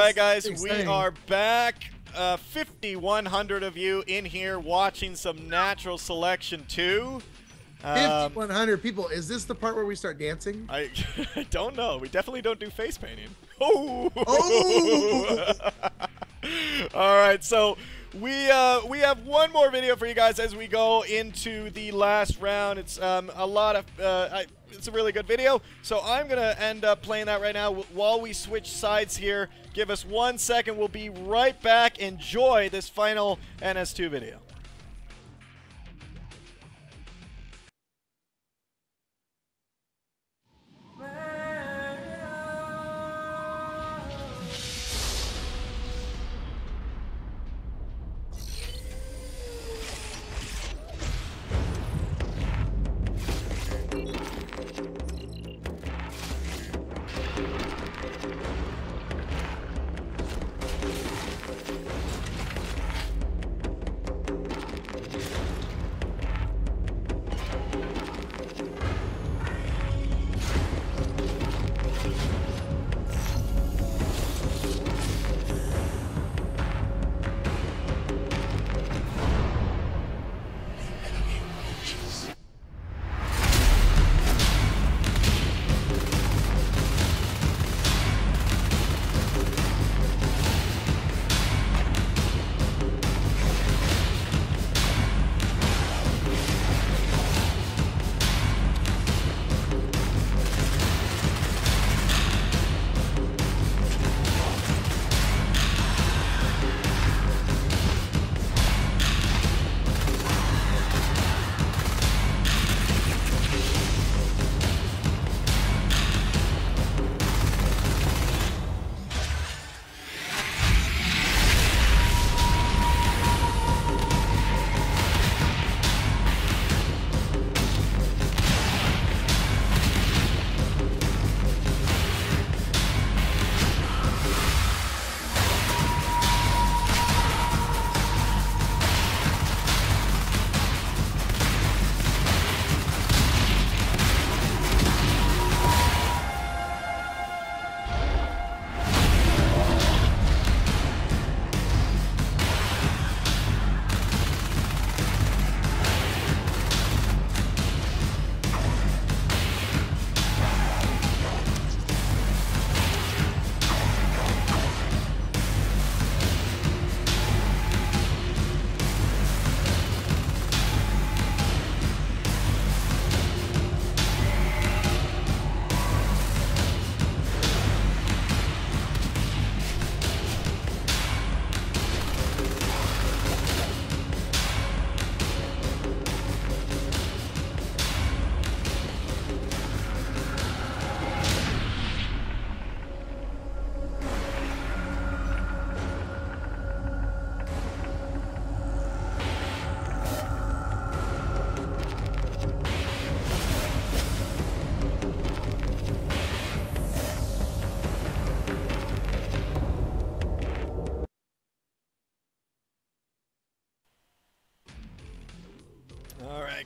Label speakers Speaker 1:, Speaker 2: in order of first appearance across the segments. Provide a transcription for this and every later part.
Speaker 1: right, guys, we are back. 5,100 of you in here watching some Natural Selection 2.
Speaker 2: 5,100 people. Is this the part where we start dancing?
Speaker 1: I don't know. We definitely don't do face painting. Oh! All right, so we have one more video for you guys as we go into the last round. It's it's a really good video, so I'm gonna end up playing that right now while we switch sides here. Give us 1 second. We'll be right back. Enjoy this final NS2 video.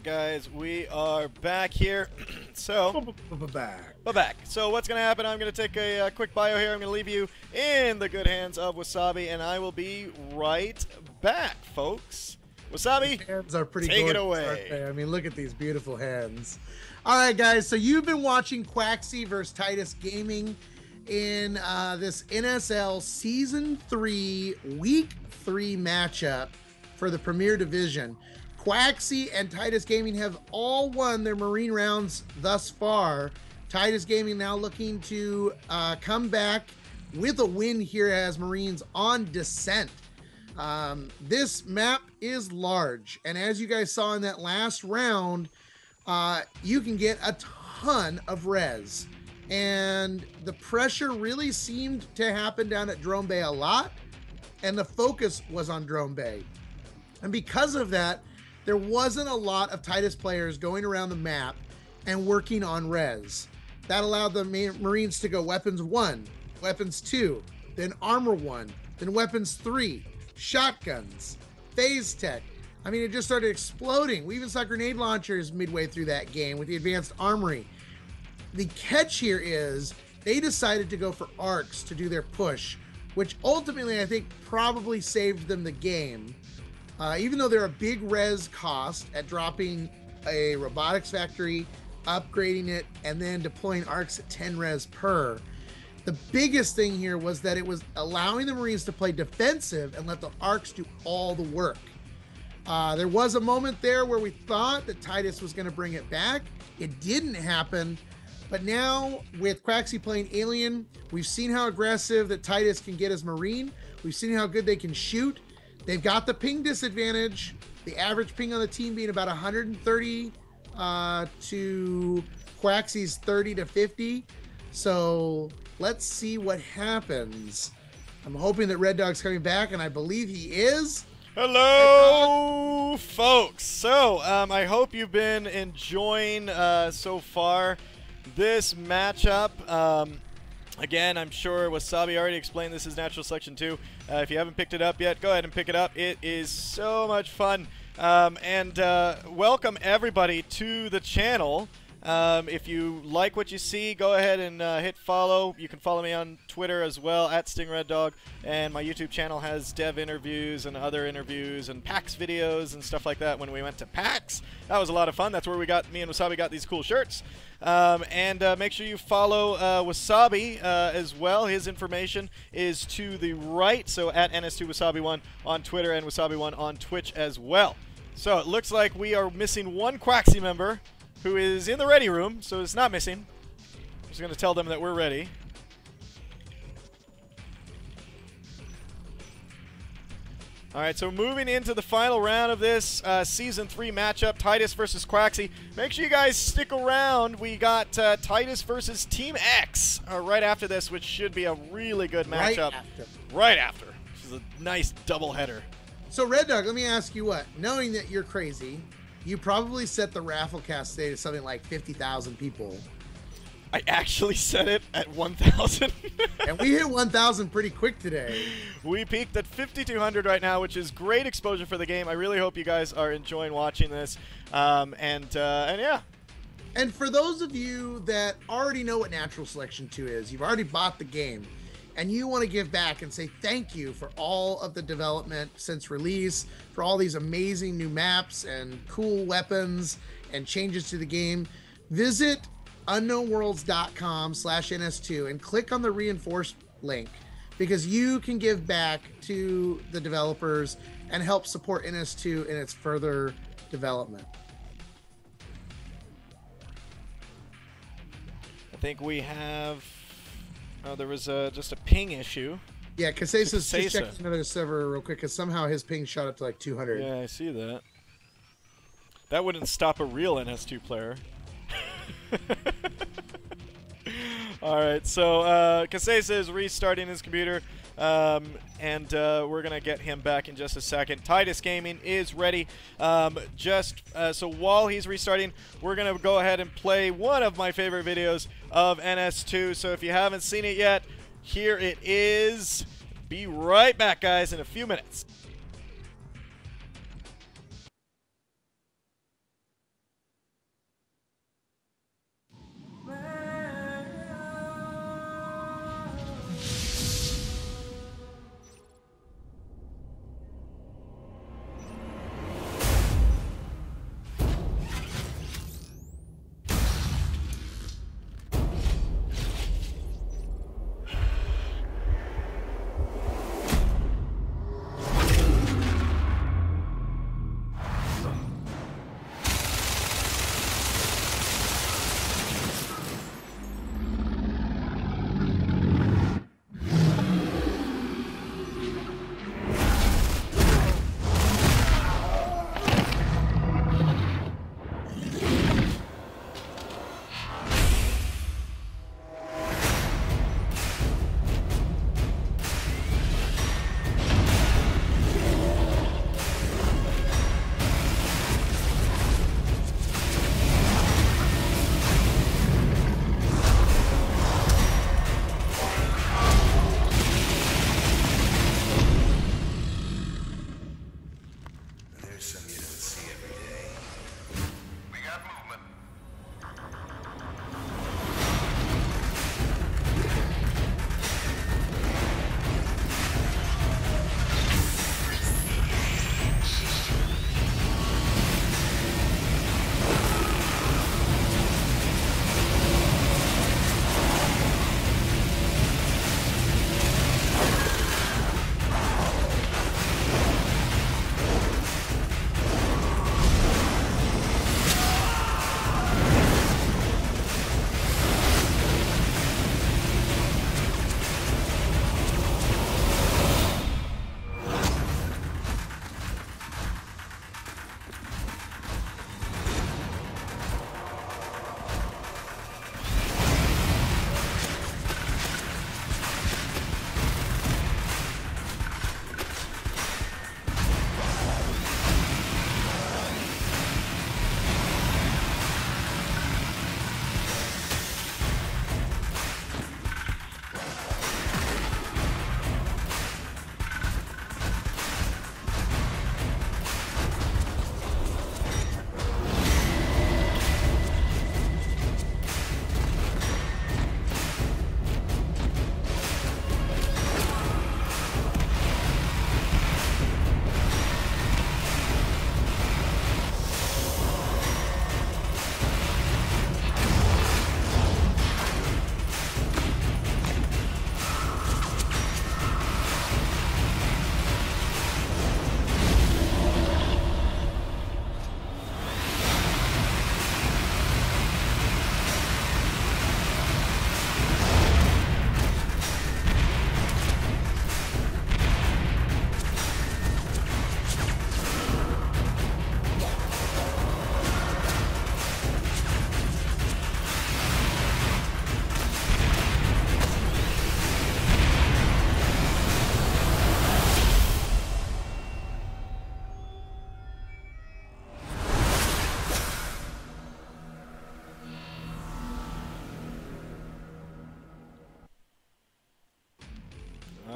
Speaker 1: Guys, we are back here. So back. So what's gonna happen? I'm gonna take a quick bio here. I'm gonna leave you in the good hands of Wasabi, and I will be right back, folks. Wasabi,
Speaker 2: these hands are pretty
Speaker 1: take
Speaker 2: gorgeous,
Speaker 1: it away.
Speaker 2: aren't they? I mean, look at these beautiful hands. All right, guys. So you've been watching Quaxy versus Titus Gaming in this NSL Season 3 Week 3 matchup for the Premier Division. Quaxy and Titus Gaming have all won their Marine rounds thus far. Titus Gaming now looking to come back with a win here as Marines on descent. This map is large, and as you guys saw in that last round, you can get a ton of res. And the pressure really seemed to happen down at Drone Bay a lot, and the focus was on Drone Bay. And because of that, there wasn't a lot of Titus players going around the map and working on res. That allowed the Marines to go weapons 1, weapons 2, then armor 1, then weapons 3, shotguns, phase tech. I mean, it just started exploding. We even saw grenade launchers midway through that game with the advanced armory. The catch here is they decided to go for arcs to do their push, which ultimately I think probably saved them the game. Even though they're a big res cost at dropping a robotics factory, upgrading it, and then deploying arcs at 10 res per. The biggest thing here was that it was allowing the Marines to play defensive and let the arcs do all the work. There was a moment there where we thought that Titus was going to bring it back. It didn't happen. But now with Quaxy playing Alien, we've seen how aggressive that Titus can get as Marine. We've seen how good they can shoot. They've got the ping disadvantage. The average ping on the team being about 130 to Quaxy's 30 to 50. So let's see what happens. I'm hoping that Red Dog's coming back, and I believe he is.
Speaker 1: Hello, folks. So I hope you've been enjoying so far this matchup. Again, I'm sure Wasabi already explained this is Natural Selection 2. If you haven't picked it up yet, go ahead and pick it up. It is so much fun. Welcome everybody to the channel. If you like what you see, go ahead and hit follow. You can follow me on Twitter as well, at StingRedDog, and my YouTube channel has dev interviews and other interviews and PAX videos and stuff like that. When we went to PAX, that was a lot of fun. That's where me and Wasabi got these cool shirts. Make sure you follow Wasabi as well. His information is to the right, so at NS2Wasabi1 on Twitter and Wasabi1 on Twitch as well. So it looks like we are missing one Quaxy member who is in the ready room, so it's not missing. I'm just going to tell them that we're ready. All right, so moving into the final round of this Season 3 matchup, Titus versus Quaxy. Make sure you guys stick around. We got Titus versus Team X right after this, which should be a really good matchup. Right after. This is a nice doubleheader.
Speaker 2: So, Red Dog, let me ask you what. Knowing that you're crazy, you probably set the raffle cast today to something like 50,000 people.
Speaker 1: I actually set it at 1,000.
Speaker 2: And we hit 1,000 pretty quick today.
Speaker 1: We peaked at 5,200 right now, which is great exposure for the game. I really hope you guys are enjoying watching this. And yeah.
Speaker 2: And for those of you that already know what Natural Selection 2 is, you've already bought the game, and you want to give back and say thank you for all of the development since release, for all these amazing new maps and cool weapons and changes to the game, visit unknownworlds.com/ns2 and click on the reinforced link, because you can give back to the developers and help support NS2 in its further development.
Speaker 1: I think we have... Oh, there was just a ping issue.
Speaker 2: Yeah, Casesa's just checked another server real quick, because somehow his ping shot up to like 200.
Speaker 1: Yeah, I see that. That wouldn't stop a real NS2 player. Alright, so Casesa is restarting his computer, and we're going to get him back in just a second. Titus Gaming is ready. So while he's restarting, we're going to go ahead and play one of my favorite videos of NS2. So if you haven't seen it yet, here it is. Be right back, guys, in a few minutes.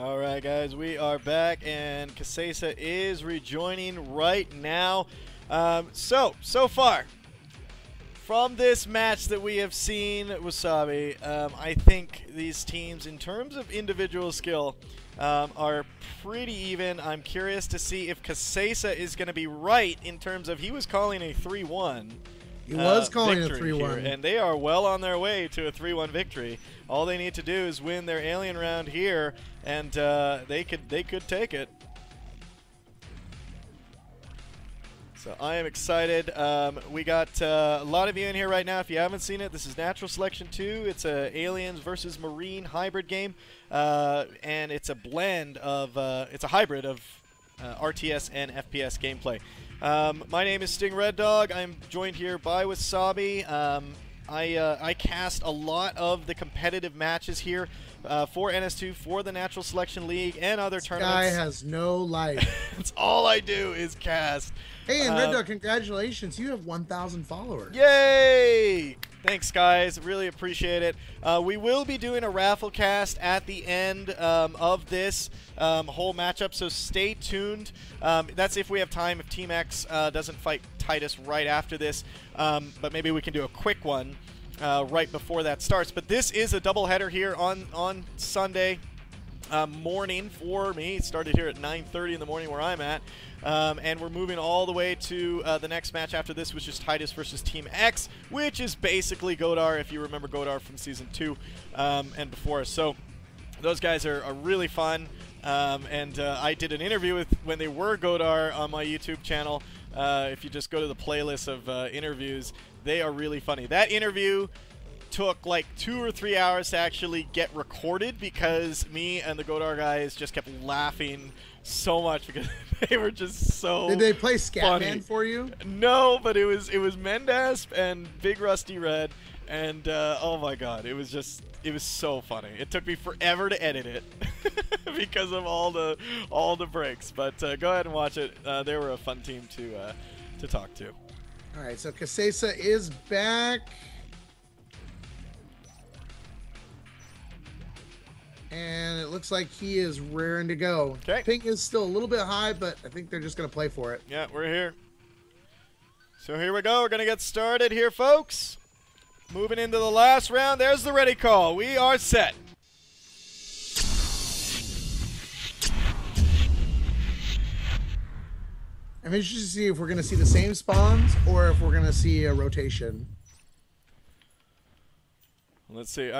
Speaker 1: All right, guys, we are back, and Quaxy is rejoining right now. So far, from this match that we have seen, Wasabi, I think these teams, in terms of individual skill, are pretty even. I'm curious to see if Quaxy is going to be right in terms of he was calling a 3-1.
Speaker 2: He was calling a
Speaker 1: victory
Speaker 2: 3-1.
Speaker 1: here, and they are well on their way to a 3-1 victory. All they need to do is win their alien round here, and they could take it. So I am excited. We got a lot of you in here right now. If you haven't seen it, this is Natural Selection 2. It's a Aliens versus Marine hybrid game, and it's a blend of it's a hybrid of RTS and FPS gameplay. My name is Sting Red Dog. I'm joined here by Wasabi. I cast a lot of the competitive matches here for NS2, for the Natural Selection League, and other tournaments.
Speaker 2: Guy has no life.
Speaker 1: That's all I do is cast.
Speaker 2: Hey, and Red Dog, congratulations. You have 1,000 followers.
Speaker 1: Yay! Thanks, guys. Really appreciate it. We will be doing a raffle cast at the end of this whole matchup, so stay tuned. That's if we have time, if Team X doesn't fight Titus right after this, but maybe we can do a quick one right before that starts. But this is a doubleheader here on Sunday morning for me. It started here at 9:30 in the morning where I'm at. And we're moving all the way to the next match after this, which is Titus versus Team X, which is basically Godar, if you remember Godar from Season 2 and before. So those guys are really fun. And I did an interview with when they were Godar on my YouTube channel. If you just go to the playlist of interviews, they are really funny. That interview took like 2 or 3 hours to actually get recorded because me and the Godar guys just kept laughing so much because they were just so
Speaker 2: Did they play
Speaker 1: funny.
Speaker 2: Scatman for you?
Speaker 1: No, but it was Mendasp and Big Rusty Red, and oh my god, it was so funny. It took me forever to edit it because of all the breaks. But go ahead and watch it. They were a fun team to talk to.
Speaker 2: All right, so Quaxy is back. And it looks like he is raring to go.
Speaker 1: Okay.
Speaker 2: Ping is still a little bit high, but I think they're just going to play for it.
Speaker 1: Yeah, we're here. So here we go. We're going to get started here, folks. Moving into the last round. There's the ready call. We are set.
Speaker 2: I'm interested to see if we're going to see the same spawns or if we're going to see a rotation.
Speaker 1: Let's see.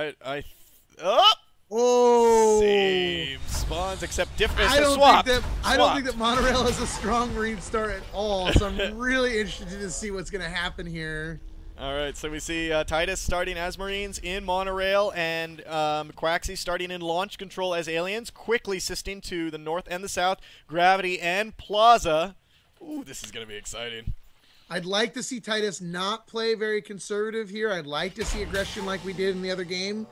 Speaker 1: Oh!
Speaker 2: Oh!
Speaker 1: Same spawns, except different.
Speaker 2: I don't think that Monorail is a strong Marine start at all, so I'm really interested to see what's going to happen here.
Speaker 1: All right, so we see Titus starting as Marines in Monorail, and Quaxy starting in Launch Control as Aliens, quickly assisting to the north and the south, Gravity and Plaza. Ooh, this is going to be exciting.
Speaker 2: I'd like to see Titus not play very conservative here. I'd like to see aggression like we did in the other game.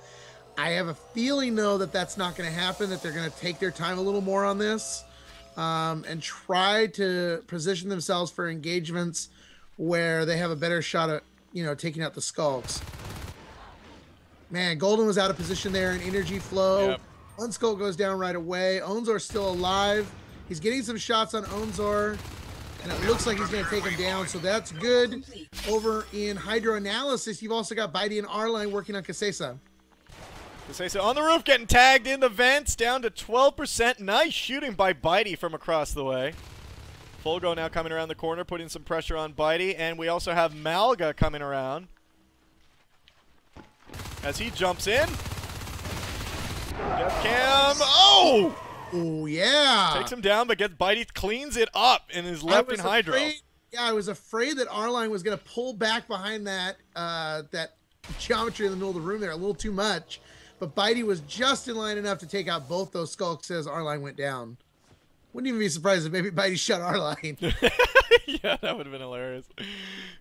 Speaker 2: I have a feeling, though, that that's not going to happen, that they're going to take their time a little more on this and try to position themselves for engagements where they have a better shot at, you know, taking out the skulks. Man, Golden was out of position there in energy flow.
Speaker 1: Yep.
Speaker 2: One skull goes down right away. Onzor's still alive. He's getting some shots on Onzor, and it looks like he's going to take him down, so that's good. Over in Hydroanalysis, you've also got Bitey and R-Line working on Quaxy.
Speaker 1: So on the roof, getting tagged in the vents, down to 12%. Nice shooting by Bitey from across the way. Fulgo now coming around the corner, putting some pressure on Bitey, and we also have Malga coming around as he jumps in. Death Cam, oh!
Speaker 2: Oh, yeah.
Speaker 1: Takes him down, but gets Bitey, cleans it up and is left in Hydro.
Speaker 2: Yeah, I was afraid that R-Line was going to pull back behind that that geometry in the middle of the room there a little too much. But Bitey was just in line enough to take out both those skulks as R-Line went down. Wouldn't even be surprised if maybe Bitey shot R-Line.
Speaker 1: Yeah, that would have been hilarious.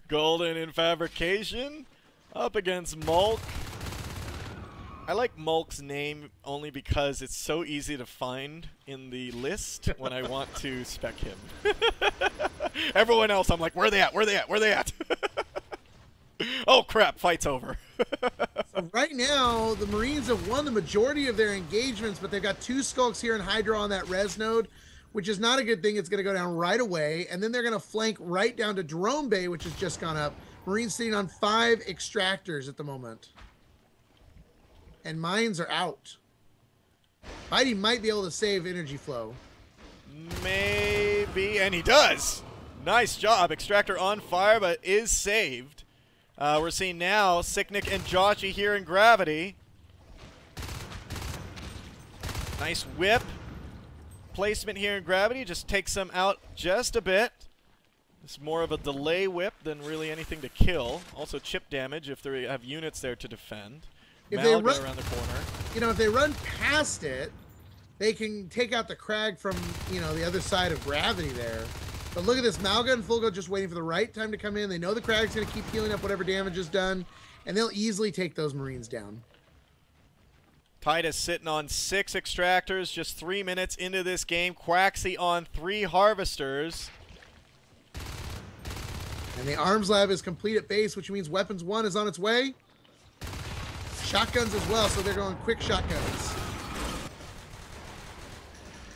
Speaker 1: Golden in Fabrication up against Mulk. I like Mulk's name only because it's so easy to find in the list when I want to spec him. Everyone else, I'm like, where are they at? Where are they at? Where are they at? Oh, crap. Fight's over.
Speaker 2: Right now, the Marines have won the majority of their engagements, but they've got 2 Skulks here in Hydra on that res node, which is not a good thing. It's going to go down right away, and then they're going to flank right down to Drone Bay, which has just gone up. Marines sitting on 5 extractors at the moment. And mines are out. Mighty might be able to save energy flow.
Speaker 1: Maybe, and he does. Nice job. Extractor on fire, but is saved. We're seeing now Sicknick and Joshy here in Gravity. Nice whip. Placement here in Gravity just takes them out just a bit. It's more of a delay whip than really anything to kill. Also chip damage if they have units there to defend.
Speaker 2: If they run
Speaker 1: around the corner.
Speaker 2: You know, if they run past it, they can take out the Crag from, you know, the other side of Gravity there. But look at this, Malga and Fulgo just waiting for the right time to come in. They know the Crag's going to keep healing up whatever damage is done, and they'll easily take those Marines down.
Speaker 1: Titus sitting on 6 extractors, just 3 minutes into this game. Quaxy on 3 harvesters.
Speaker 2: And the arms lab is complete at base, which means weapons 1 is on its way. Shotguns as well, so they're going quick shotguns.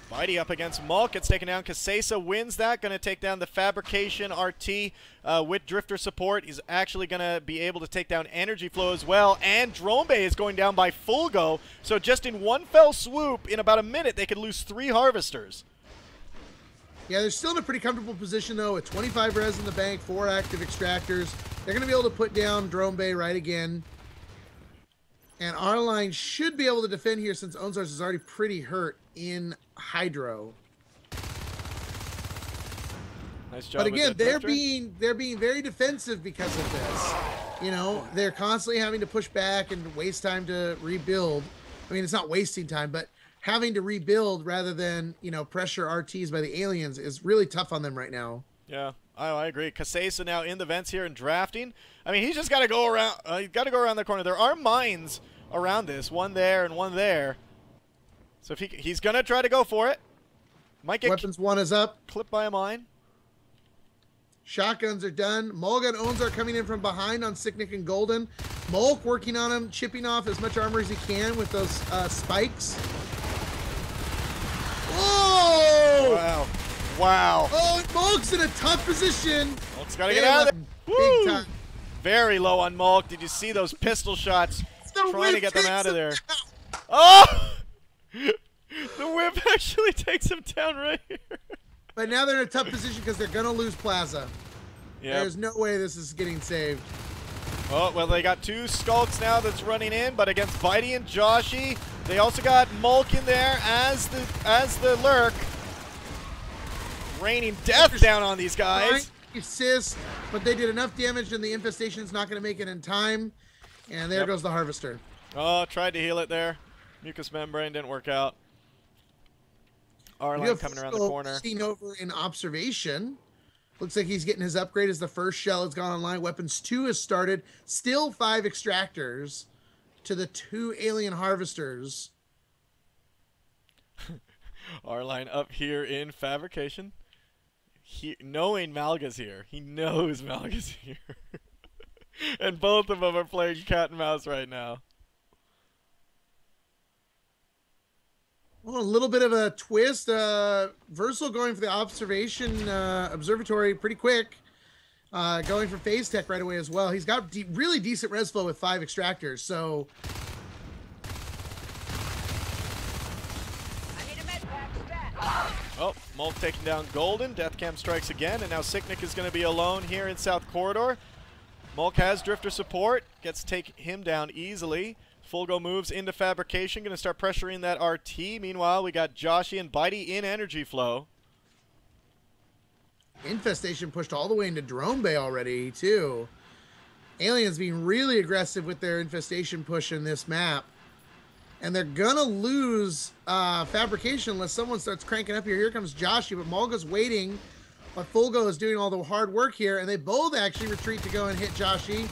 Speaker 1: Mighty up against Malk, gets taken down. Kasesa wins that, going to take down the Fabrication RT with Drifter support. He's actually going to be able to take down Energy Flow as well, and Drone Bay is going down by Fulgo. So just in one fell swoop, in about a minute, they could lose 3 harvesters.
Speaker 2: Yeah, they're still in a pretty comfortable position, though, with 25 res in the bank, 4 active extractors. They're going to be able to put down Drone Bay right again. And our line should be able to defend here since Onzars is already pretty hurt in Hydro.
Speaker 1: Nice job.
Speaker 2: But again, they're being very defensive because of this. You know, they're constantly having to push back and waste time to rebuild. I mean, it's not wasting time, but having to rebuild rather than, you know, pressure RTs by the aliens is really tough on them right now.
Speaker 1: Yeah, I agree. Kasesa now in the vents here and drafting. I mean, he's just got to go around. He's got to go around the corner. There are mines around this, one there and one there. So if he's gonna try to go for it. Might get
Speaker 2: weapons 1 is up.
Speaker 1: Clipped by a mine.
Speaker 2: Shotguns are done. Mulga and Owns are coming in from behind on Sicknick and Golden. Mulk working on him, chipping off as much armor as he can with those spikes. Whoa!
Speaker 1: Wow. Wow.
Speaker 2: Oh, Mulk's in a tough position.
Speaker 1: Mulk's got to get out of there. Woo!
Speaker 2: Big time.
Speaker 1: Very low on Mulk. Did you see those pistol shots trying to get them out of there?
Speaker 2: Out.
Speaker 1: Oh! The whip actually takes him down right here.
Speaker 2: But now they're in a tough position because they're going to lose Plaza.
Speaker 1: Yep.
Speaker 2: There's no way this is getting saved.
Speaker 1: Oh, well, they got 2 Skulks now that's running in, but against Bitey and Joshy, they also got Mulk in there as the lurk. Raining death down on these guys.
Speaker 2: Assist, but they did enough damage and the infestation's not going to make it in time. And there goes the harvester.
Speaker 1: Oh, tried to heal it there. Mucus membrane didn't work out. Arline coming around the corner.
Speaker 2: Seen over in observation. Looks like he's getting his upgrade as the first shell has gone online. Weapons 2 has started. Still 5 extractors to the 2 alien harvesters.
Speaker 1: Arline up here in fabrication. Knowing Malga's here. He knows Malga's here. And both of them are playing cat and mouse right now.
Speaker 2: Well, a little bit of a twist. Versal going for the observation observatory pretty quick. Going for phase tech right away as well. He's got really decent res flow with 5 extractors. So
Speaker 1: oh, Mulk taking down Golden. Death Cam strikes again, and now Sicknick is going to be alone here in South Corridor. Mulk has Drifter support. Gets to take him down easily. Fulgo moves into fabrication, going to start pressuring that RT. Meanwhile, we got Joshy and Bitey in energy flow.
Speaker 2: Infestation pushed all the way into Drone Bay already, too. Aliens being really aggressive with their infestation push in this map. And they're going to lose fabrication unless someone starts cranking up here. Here comes Joshy, but Mulga's waiting. But Fulgo is doing all the hard work here. And they both actually retreat to go and hit Joshy.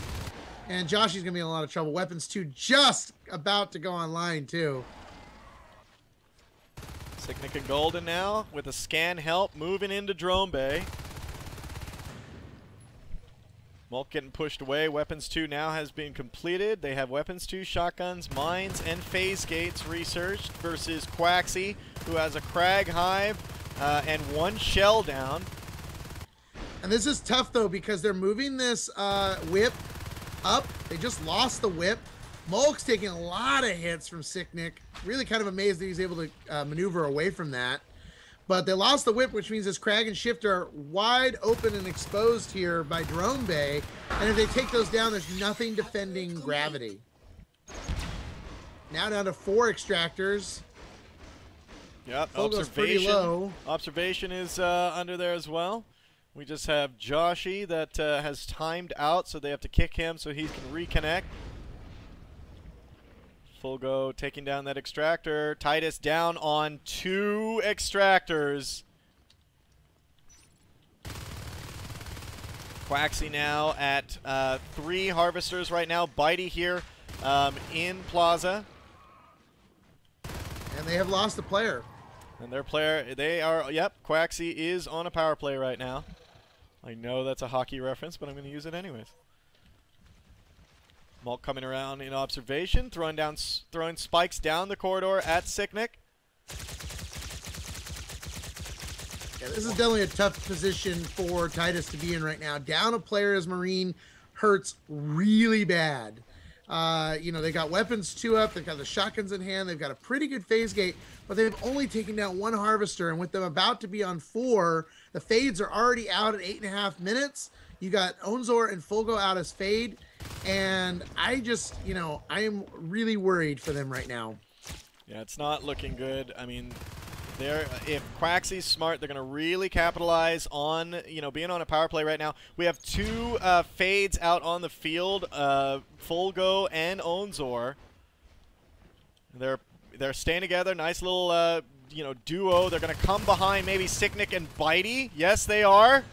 Speaker 2: And Joshy's going to be in a lot of trouble. Weapons 2 just about to go online, too.
Speaker 1: Sicknick and Golden now with a scan help moving into Drone Bay. Mulk getting pushed away. Weapons 2 now has been completed. They have Weapons 2, shotguns, mines, and phase gates researched versus Quaxy, who has a Crag Hive and 1 shell down.
Speaker 2: And this is tough, though, because they're moving this whip up. They just lost the whip. Mulk's taking a lot of hits from Sicknick. Really kind of amazed that he's able to maneuver away from that. But they lost the whip, which means this Crag and Shifter are wide open and exposed here by Drone Bay. And if they take those down, there's nothing defending gravity. Now down to 4 extractors.
Speaker 1: Yep,
Speaker 2: Fogo's pretty low.
Speaker 1: Observation is under there as well. We just have Joshy that has timed out, so they have to kick him so he can reconnect. Full go, taking down that extractor. Titus down on 2 extractors. Quaxy now at 3 harvesters right now. Bitey here in Plaza.
Speaker 2: And they have lost a player.
Speaker 1: And their player, they are, yep, Quaxy is on a power play right now. I know that's a hockey reference, but I'm going to use it anyways. Mulk coming around in observation, throwing spikes down the corridor at Sicknick.
Speaker 2: Yeah, this is definitely a tough position for Titus to be in right now. Down a player as Marine hurts really bad. You know, they got weapons 2 up, they've got the shotguns in hand, they've got a pretty good phase gate, but they've only taken down 1 harvester, and with them about to be on 4, the fades are already out at 8.5 minutes. You got Onzor and Fulgo out as fade, and I just, you know, I am really worried for them right now.
Speaker 1: Yeah, it's not looking good. I mean, if Quaxy's smart, they're going to really capitalize on, you know, being on a power play right now. We have 2 fades out on the field, Fulgo and Onzor. They're staying together. Nice little, you know, duo. They're going to come behind maybe Sicknick and Bitey. Yes, they are.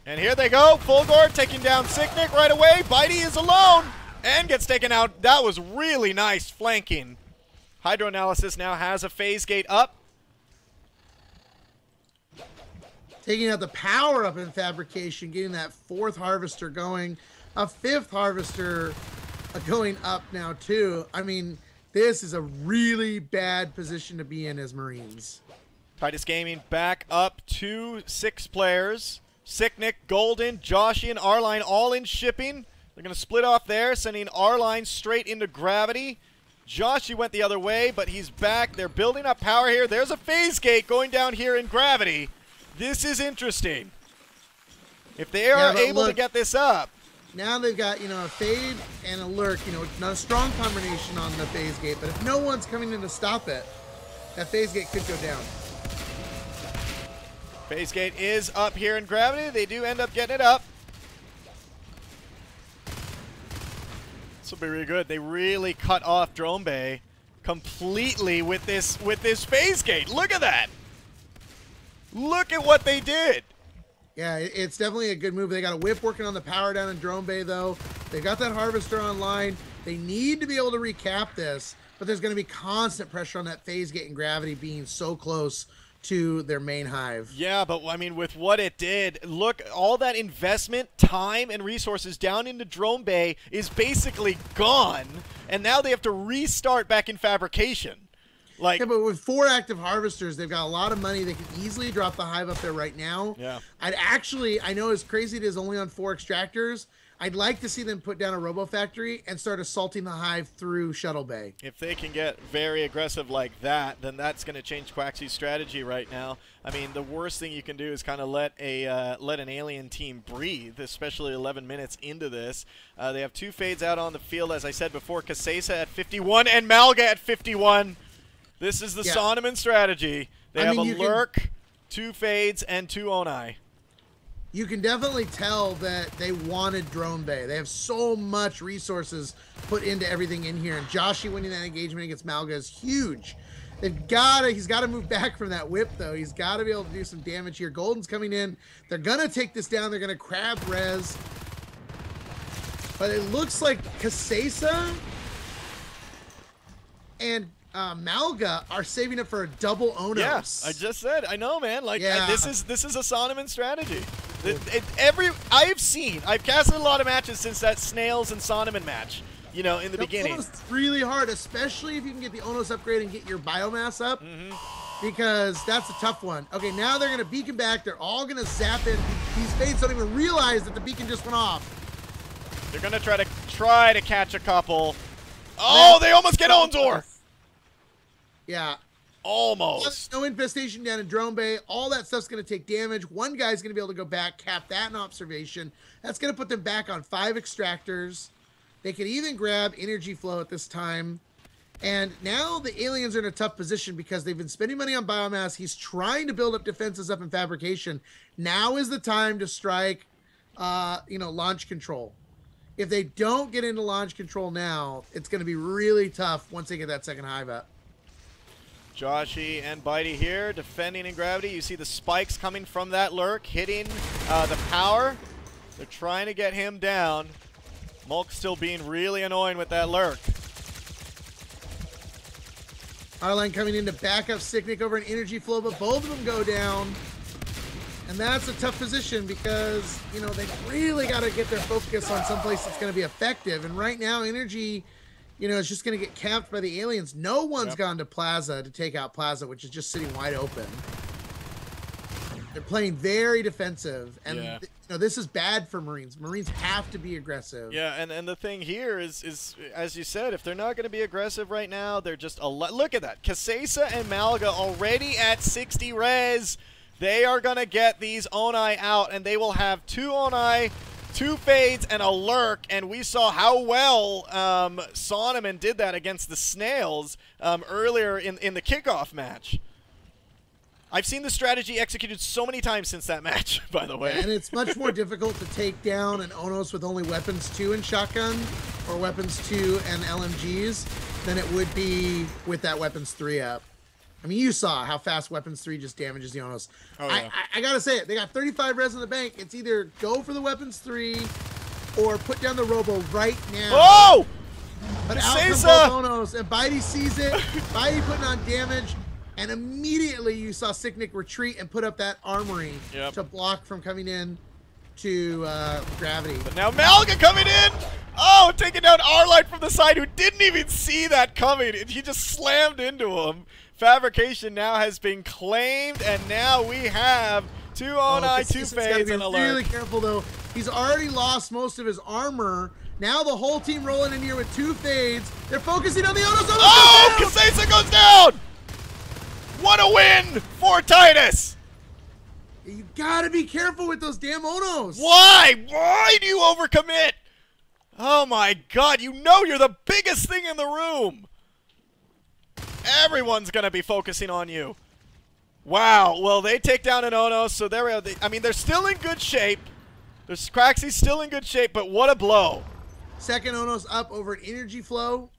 Speaker 1: And here they go. Fulgor taking down Sicknick right away. Bitey is alone and gets taken out. That was really nice flanking. Hydroanalysis now has a phase gate up.
Speaker 2: Taking out the power up in fabrication, getting that 4th harvester going. A 5th harvester going up now too. I mean, this is a really bad position to be in as Marines.
Speaker 1: Titus Gaming back up to 6 players. Sicknick, Golden, Joshy, and R-Line all in shipping. They're going to split off there, sending R-Line straight into gravity. Joshy went the other way, but he's back. They're building up power here. There's a phase gate going down here in gravity. This is interesting. If they are able to get this up.
Speaker 2: Now they've got, you know, a fade and a lurk. You know, not a strong combination on the phase gate, but if no one's coming in to stop it, that phase gate could go down.
Speaker 1: Phase gate is up here in gravity. They do end up getting it up. This will be really good. They really cut off Drone Bay completely with this phase gate. Look at that. Look at what they did.
Speaker 2: Yeah, it's definitely a good move. They got a whip working on the power down in Drone Bay, though. They got that harvester online. They need to be able to recap this, but there's going to be constant pressure on that phase gate and gravity being so close to their main hive.
Speaker 1: Yeah, but I mean, with what it did, look, all that investment, time, and resources down into Drone Bay is basically gone, and now they have to restart back in fabrication. Like,
Speaker 2: yeah, but with 4 active harvesters, they've got a lot of money. They can easily drop the hive up there right now.
Speaker 1: Yeah.
Speaker 2: I know as crazy it is only on 4 extractors, I'd like to see them put down a robo factory and start assaulting the hive through Shuttle Bay.
Speaker 1: If they can get very aggressive like that, then that's going to change Quaxy's strategy right now. I mean, the worst thing you can do is kind of let an alien team breathe, especially 11 minutes into this. They have 2 fades out on the field, as I said before. Kasesa at 51 and Malga at 51. This is the Sonneman strategy. They have a lurk, 2 fades, and 2 Onai.
Speaker 2: You can definitely tell that they wanted Drone Bay. They have so much resources put into everything in here, and Joshy winning that engagement against Malga is huge. He's got to move back from that whip, though. He's got to be able to do some damage here. Golden's coming in. They're going to take this down. They're going to crab res. But it looks like Kasesa and Malga are saving it for a double Onos.
Speaker 1: Yeah, I just said. I know, man. Like this is a Sonoman strategy. I've casted a lot of matches since that Snails and Sonoman match. You know, in the beginning.
Speaker 2: It's really hard, especially if you can get the Onos upgrade and get your biomass up, because that's a tough one. Okay, now they're gonna beacon back. They're all gonna zap in. These Fates don't even realize that the beacon just went off.
Speaker 1: They're gonna try to catch a couple. Oh, they almost get Onzor.
Speaker 2: Yeah.
Speaker 1: Almost.
Speaker 2: No infestation down in Drone Bay. All that stuff's going to take damage. One guy's going to be able to go back, cap that in observation. That's going to put them back on 5 extractors. They can even grab energy flow at this time. And now the aliens are in a tough position because they've been spending money on biomass. He's trying to build up defenses up in fabrication. Now is the time to strike, launch control. If they don't get into launch control now, it's going to be really tough once they get that second hive up.
Speaker 1: Joshy and Bitey here, defending in gravity. You see the spikes coming from that lurk, hitting the power. They're trying to get him down. Mulk still being really annoying with that lurk.
Speaker 2: Arline coming in to back up Sicknick over an energy flow, but both of them go down. And that's a tough position because, they really got to get their focus on someplace that's going to be effective. And right now, energy... it's just going to get capped by the aliens. No one's gone to Plaza to take out Plaza, which is just sitting wide open. They're playing very defensive, and this is bad for Marines. Marines have to be aggressive.
Speaker 1: Yeah, and the thing here is as you said, if they're not going to be aggressive right now, they're just look at that. Kasesa and Malga already at 60 res. They are going to get these Onai out, and they will have 2 Onai, 2 Fades, and a Lurk, and we saw how well Sonoman did that against the Snails earlier in the kickoff match. I've seen the strategy executed so many times since that match, by the way.
Speaker 2: And it's much more difficult to take down an Onos with only weapons 2 and shotgun, or weapons 2 and LMGs, than it would be with that weapons 3 up. I mean, you saw how fast weapons 3 just damages the Onos.
Speaker 1: Oh, yeah.
Speaker 2: I gotta say it. They got 35 res in the bank. It's either go for the weapons 3 or put down the Robo right now.
Speaker 1: Oh!
Speaker 2: But out from both Onos, and Bitey sees it. Bitey putting on damage, and immediately you saw Sicknick retreat and put up that armory to block from coming in to gravity.
Speaker 1: But now Malga coming in! Oh, taking down Arlight from the side, who didn't even see that coming. He just slammed into him. Fabrication now has been claimed, and now we have 2 Onai, 2 Fades, and a Lurk.
Speaker 2: Really careful, though. He's already lost most of his armor. Now the whole team rolling in here with 2 Fades. They're focusing on the Onos.
Speaker 1: Oh, Kasesa goes down! What a win for Titus!
Speaker 2: You gotta be careful with those damn Onos.
Speaker 1: Why? Why do you overcommit? Oh my god, you know you're the biggest thing in the room. Everyone's going to be focusing on you. Wow. Well, they take down an Onos, so they're still in good shape. Quaxy's still in good shape, but what a blow.
Speaker 2: Second Onos up over an energy flow.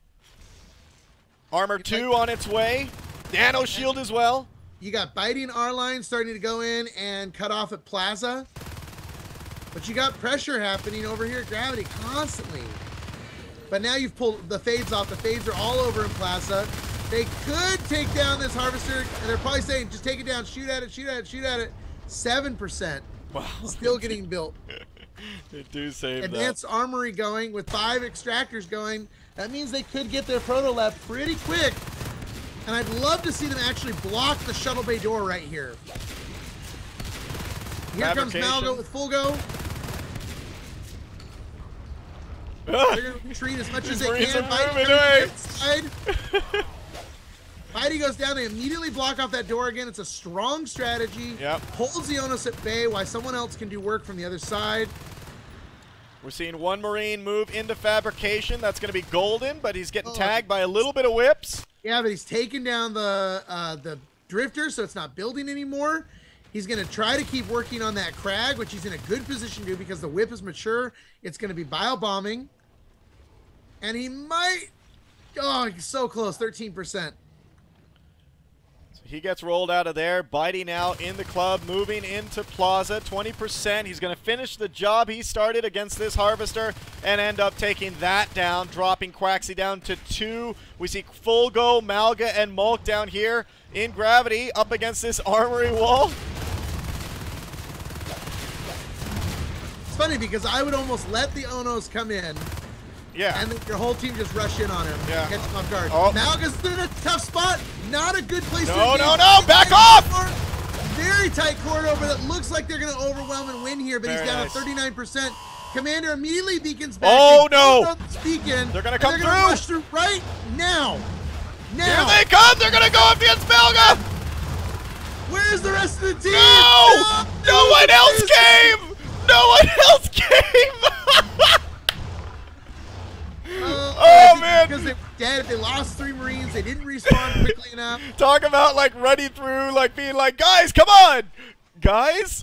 Speaker 1: Armor 2 on its way. Nano shield as well.
Speaker 2: You got Bitey and R-Line starting to go in and cut off at Plaza. But you got pressure happening over here at Gravity constantly. But now you've pulled the Fades off. The Fades are all over in Plaza. They could take down this Harvester, and they're probably saying, just take it down, shoot at it, shoot at it, shoot at it. 7%.
Speaker 1: Wow.
Speaker 2: Still getting built.
Speaker 1: They do save
Speaker 2: Advanced Armory going with 5 extractors going. That means they could get their Proto Lab pretty quick. And I'd love to see them actually block the shuttle bay door right here. Here comes Malgo with full go. They're going to retreat as much as they can. Bitey goes down. They immediately block off that door again. It's a strong strategy. Holds the Onos at bay while someone else can do work from the other side.
Speaker 1: We're seeing one Marine move into fabrication. That's going to be Golden, but he's getting tagged by a little bit of whips.
Speaker 2: Yeah, but he's taking down the Drifter, so it's not building anymore. He's going to try to keep working on that Crag, which he's in a good position to do because the whip is mature. It's going to be bio-bombing. And he might... Oh, he's so close, 13%.
Speaker 1: So He gets rolled out of there. Bitey now in the club, moving into Plaza. 20%. He's going to finish the job he started against this Harvester and end up taking that down, dropping Quaxy down to 2. We see full go Malga and Mulk down here in Gravity up against this armory wall.
Speaker 2: It's funny because I would almost let the Onos come in.
Speaker 1: Yeah.
Speaker 2: And then your whole team just rush in on him.
Speaker 1: Yeah.
Speaker 2: Catch him off guard.
Speaker 1: Oh.
Speaker 2: Malga's in a tough spot. Not a good place to be.
Speaker 1: No, back off!
Speaker 2: Very tight corridor, but it looks like they're going to overwhelm and win here, but
Speaker 1: Very
Speaker 2: he's down
Speaker 1: nice.
Speaker 2: to 39%. Commander immediately beacons back.
Speaker 1: Oh, no.
Speaker 2: Beacon,
Speaker 1: They're going to come through.
Speaker 2: Rush through right now.
Speaker 1: Here they come. They're going to go up against Malga.
Speaker 2: Where's the rest of the team?
Speaker 1: No! No one else came! No one else came! Oh, man.
Speaker 2: Because they were dead. They lost 3 Marines. They didn't respawn quickly enough.
Speaker 1: Talk about, like, running through, like, being like, guys, come on! Guys?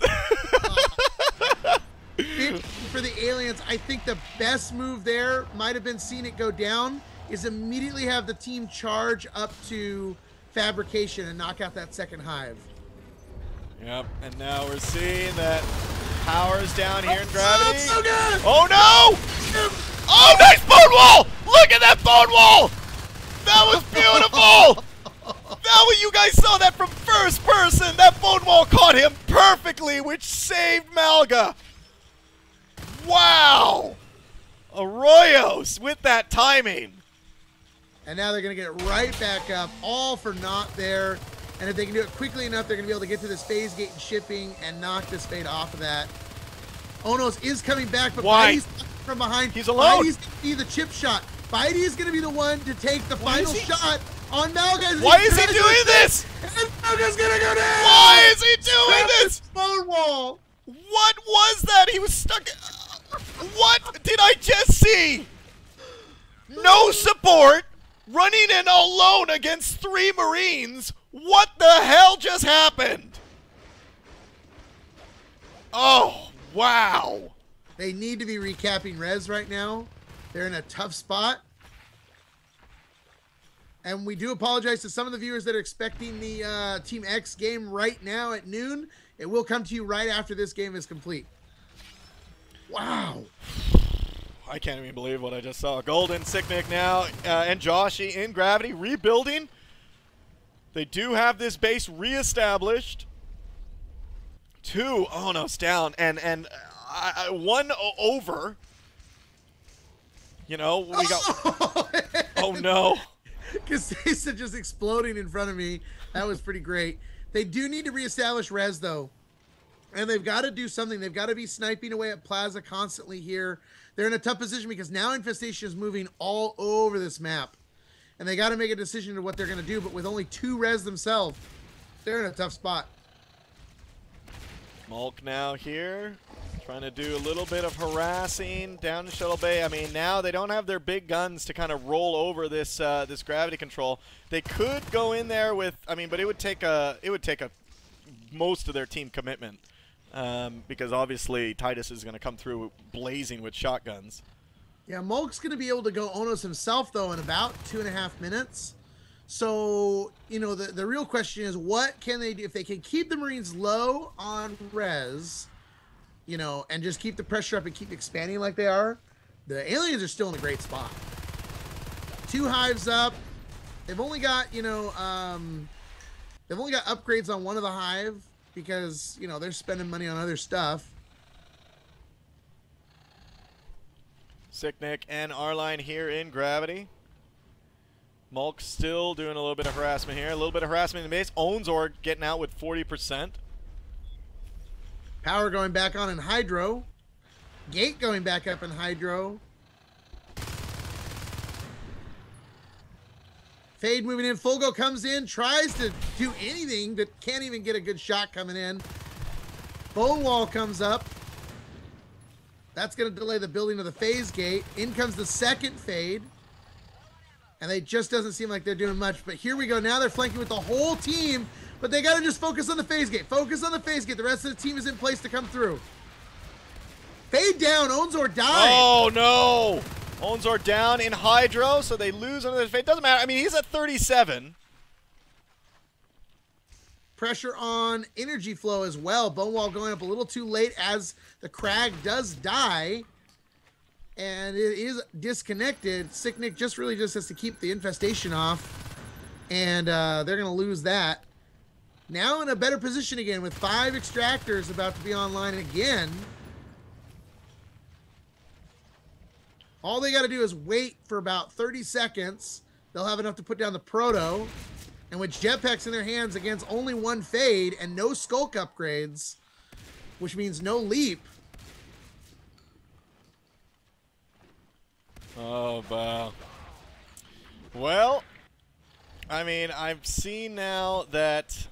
Speaker 2: For the aliens, I think the best move there might have been seeing it go down, is immediately have the team charge up to fabrication and knock out that second hive.
Speaker 1: Yep, and now we're seeing that power's down here in Gravity.
Speaker 2: Oh, so good!
Speaker 1: Oh, no! Oh, nice bone wall! Look at that bone wall! That was beautiful! That was, you guys saw that from first person. That bone wall caught him perfectly, which saved Malga. Wow! Arroyos with that timing.
Speaker 2: And now they're going to get right back up, all for not there. And if they can do it quickly enough, they're going to be able to get to this phase gate and shipping and knock this fade off of that. Onos is coming back, but Bitey's from behind.
Speaker 1: He's alone.
Speaker 2: Bitey's going to be the chip shot. Bitey is going to be the one to take the final shot on Malga.
Speaker 1: Why is he doing this?
Speaker 2: And Malga's going to go down.
Speaker 1: Why is he doing this?
Speaker 2: Bone wall.
Speaker 1: What was that? He was stuck. What did I just see? No support, running in alone against 3 Marines. What the hell just happened? Oh, wow.
Speaker 2: They need to be recapping res right now. They're in a tough spot. And we do apologize to some of the viewers that are expecting the Team X game right now at noon. It will come to you right after this game is complete. Wow.
Speaker 1: I can't even believe what I just saw. Golden, Sicknick now, and Joshy in Gravity, rebuilding. They do have this base reestablished. 2 Onos down, and 1 over. You know, we got... Oh, no.
Speaker 2: Casesa just exploding in front of me. That was pretty great. They do need to reestablish res, though. And they've got to do something. They've got to be sniping away at Plaza constantly here. They're in a tough position because now Infestation is moving all over this map. And they got to make a decision to what they're going to do. But with only 2 res themselves, they're in a tough spot.
Speaker 1: Mulk now here, trying to do a little bit of harassing down to Shuttle Bay. I mean, now they don't have their big guns to kind of roll over this this gravity control. They could go in there with, I mean, but it would take a most of their team commitment. Because obviously Titus is going to come through blazing with shotguns.
Speaker 2: Yeah, Mulk's going to be able to go Onos himself, though, in about 2.5 minutes. So, you know, the real question is, what can they do? If they can keep the Marines low on res, you know, and just keep the pressure up and keep expanding like they are, the aliens are still in a great spot. 2 hives up. They've only got, you know, they've only got upgrades on 1 of the hive. Because, you know, they're spending money on other stuff.
Speaker 1: Sicknick and R-Line here in Gravity. Mulk still doing a little bit of harassment here. A little bit of harassment in the base. Onzor getting out with 40%.
Speaker 2: Power going back on in Hydro. Gate going back up in Hydro. Fade moving in. Fulgo comes in, tries to do anything, but can't even get a good shot coming in. Bone wall comes up. That's going to delay the building of the phase gate. In comes the second fade. And they just doesn't seem like they're doing much. But here we go. Now they're flanking with the whole team. But they got to just focus on the phase gate. Focus on the phase gate. The rest of the team is in place to come through. Fade down. Onzor died.
Speaker 1: Oh, no. Onzor down in Hydro, so they lose another fade. Doesn't matter. I mean, he's at 37.
Speaker 2: pressure on energy flow as well. Bone Wall going up a little too late as the Crag does die. And it is disconnected. Sicknick just has to keep the infestation off. And they're going to lose that. Now in a better position again with 5 extractors about to be online again. All they got to do is wait for about 30 seconds. They'll have enough to put down the Proto. And with jetpacks in their hands against only 1 fade and no skulk upgrades, which means no leap.
Speaker 1: Oh, wow. Well, I mean, I've seen now that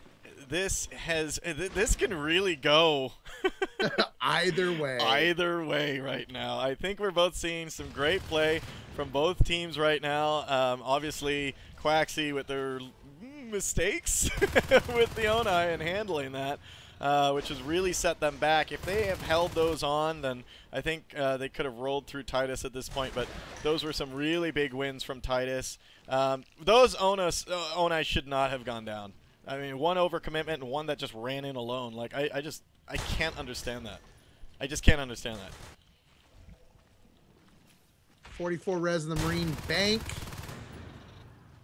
Speaker 1: this can really go
Speaker 2: either way.
Speaker 1: Either way right now. I think we're both seeing some great play from both teams right now. Obviously, Quaxy with their mistakes with the Onai and handling that, which has really set them back. If they have held those on, then I think they could have rolled through Titus at this point, but those were some really big wins from Titus. Those Onai should not have gone down. I mean, 1 overcommitment and 1 that just ran in alone. Like, I can't understand that. I just can't understand that.
Speaker 2: 44 res in the Marine Bank.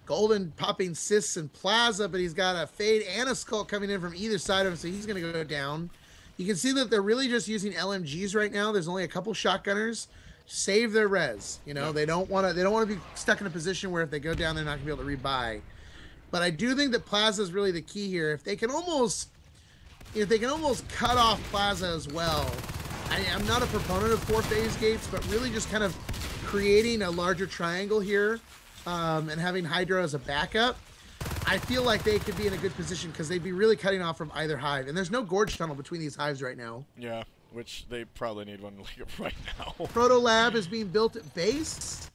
Speaker 2: Golden popping Sis and Plaza, but he's got a fade and a skull coming in from either side of him, so he's going to go down. You can see that they're really just using LMGs right now. There's only a couple shotgunners. Save their res. You know, they don't want to be stuck in a position where if they go down, they're not going to be able to rebuy. But I do think that Plaza is really the key here. If they can almost cut off Plaza as well. I'm not a proponent of 4 phase gates, but really just kind of creating a larger triangle here. And having Hydra as a backup, I feel like they could be in a good position because they'd be really cutting off from either hive. And there's no gorge tunnel between these hives right now.
Speaker 1: Yeah, which they probably need one right now.
Speaker 2: Proto Lab is being built at base.